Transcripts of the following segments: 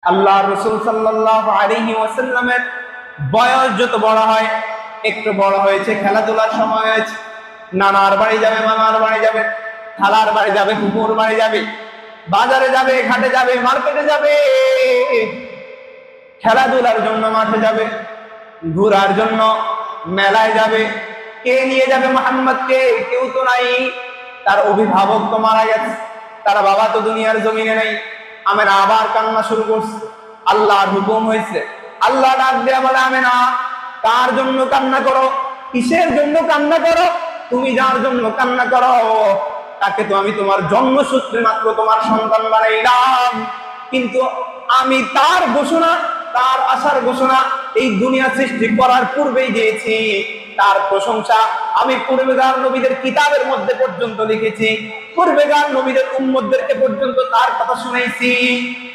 আল্লাহ রাসূল সাল্লাল্লাহু আলাইহি ওয়াসাল্লামের বয়স যত বড় হয়, একটু বড় হয়েছে, খেলাধুলার সময় হয়েছে, নানার বাড়ি যাবে, মামার বাড়ি যাবে, খালার বাড়ি যাবে, ফুফুর বাড়ি যাবে, বাজারে যাবে, ঘাটে যাবে, মার্কেটে যাবে, খেলাধুলার জন্য মাঠে যাবে, ঘোরার জন্য মেলায় যাবে। কে নিয়ে যাবে মুহাম্মদকে? কেউ তো নাই। তার অভিভাবক তো মারা গেছে, তার বাবা তো দুনিয়ার জমিনে নেই। আমেনা আবার কান্না শুরু করছে। আল্লাহর হুকুম হয়েছে, আল্লাহ ডাক দেয়া বলে, আমেনা কার জন্য কান্না করো? কিসের জন্য কান্না করো? তুমি যার জন্য কান্না করো তাকে তো আমি তোমার জন্মসূত্রে মাত্র তোমার সন্তান বানাইলাম, কিন্তু আমি তার ঘোষণা, তার আসার ঘোষণা এই দুনিয়া সৃষ্টি করার পূর্বেই দিয়েছি। তার প্রশংসা আমি পূর্বেকার নবীদের কিতাবের মধ্যে পর্যন্ত লিখেছি, পূর্বেকার নবীদের উম্মতদেরকে পর্যন্ত তার কথা শুনাইছি।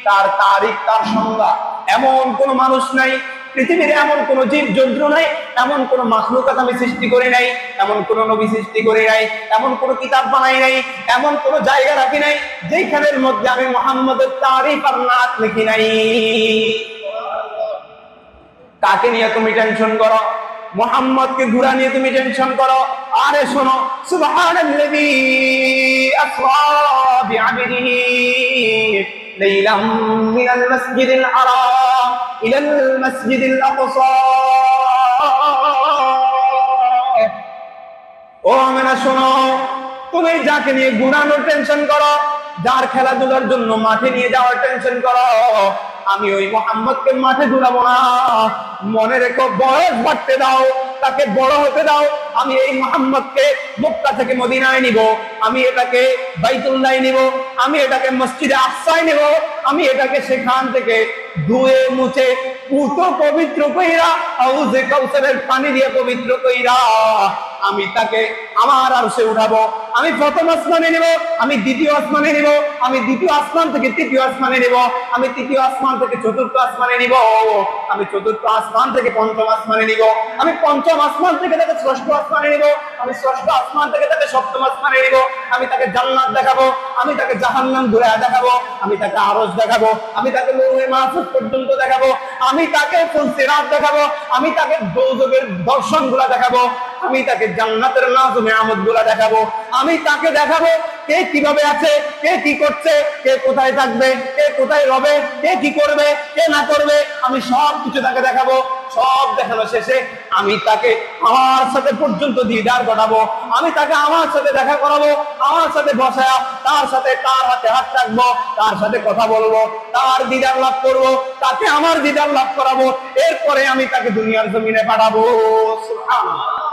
তার তারিখ, তার সংজ্ঞা এমন কোন মানুষ নাই পৃথিবীর, এমন কোন জীব জন্তু নাই, এমন কোন মাখলুকাত আমি সৃষ্টি করি নাই, এমন কোন নবী সৃষ্টি করি নাই, এমন কোন কিতাব বানাই নাই, এমন কোন জায়গা রাখি নাই যেখানের মধ্যে আমি মুহাম্মদের তারিখ আর নাত লিখি নাই। কাকে নিয়ে তুমি টেনশন করো? মুহাম্মদকে ঘুরা নিয়ে তুমি টেনশন করো? আরে শোনো, সুবহানাল্লাযী আসরা বিআবদিহি লাইলাম মিনাল মাসজিদিল হারাম ইলাল মাসজিদিল আকসা। ও আমেনা শোনো, তুমি যাকে নিয়ে ঘুরানোর টেনশন করো, যার খেলাধুলার জন্য মাঠে নিয়ে যাওয়ার টেনশন করো, আমি ওই মুহাম্মদকে মাঠে ঘুরাবো না। মনে রেখো, বয়স বাড়তে দাও, তাকে বড় হতে দাও। আমি এই মুহাম্মদকে মক্কা থেকে মদিনায় নিব, আমি এটাকে বাইতুল্লাহ নিব, আমি এটাকে মসজিদে আকসায় নিব, আমি এটাকে সেখান থেকে ধুয়ে মুছে পুতো পবিত্র কইরা হাউজে কাউসারের পানি দিয়ে পবিত্র কইরা আমি তাকে আমার আরশে উঠাবো। আমি প্রথম আসমানে নিব, আমি দ্বিতীয় আসমানে নিব, আমি দ্বিতীয় আসমান থেকে তৃতীয় আসমানে নিব, আমি তৃতীয় আসমান থেকে চতুর্থ আসমানে নিব, আমি চতুর্থ আসমান থেকে পঞ্চম আসমানে নিব, আমি পঞ্চম আসমান থেকে তাকে ষষ্ঠ আসমানে নিব, আমি ষষ্ঠ আসমান থেকে তাকে সপ্তম আসমানে নিব। আমি তাকে জান্নাত দেখাবো, আমি তাকে জাহান্নাম ঘুরে দেখাবো, আমি তাকে আরশ দেখাবো, আমি তাকে লৌহে মাহফুজ পর্যন্ত দেখাবো, আমি তাকে সিরাত দেখাবো, আমি তাকে দোজখের দর্শনগুলা দেখাবো, আমি তাকে জান্নাতের নাজু নিয়ামতগুলা দেখাবো, আমি তাকে দেখাবো কে কিভাবে আছে, কে কি করছে, কে কোথায় থাকবে, কে কোথায় রবে, কে কি করবে, কে না করবে, আমি সব কিছু তাকে দেখাবো। সব দেখানো শেষে আমি তাকে আমার সাথে পর্যন্ত দিদার ঘটাবো, আমি তাকে আমার সাথে দেখা করাবো, আমার সাথে বসায়া তার সাথে তার হাতে হাত রাখবো, তার সাথে কথা বলবো, তার দিদার লাভ করবো, তাকে আমার দিদার লাভ করাবো। এরপরে আমি তাকে দুনিয়ার জমিনে পাঠাবো। সুবহানাল্লাহ।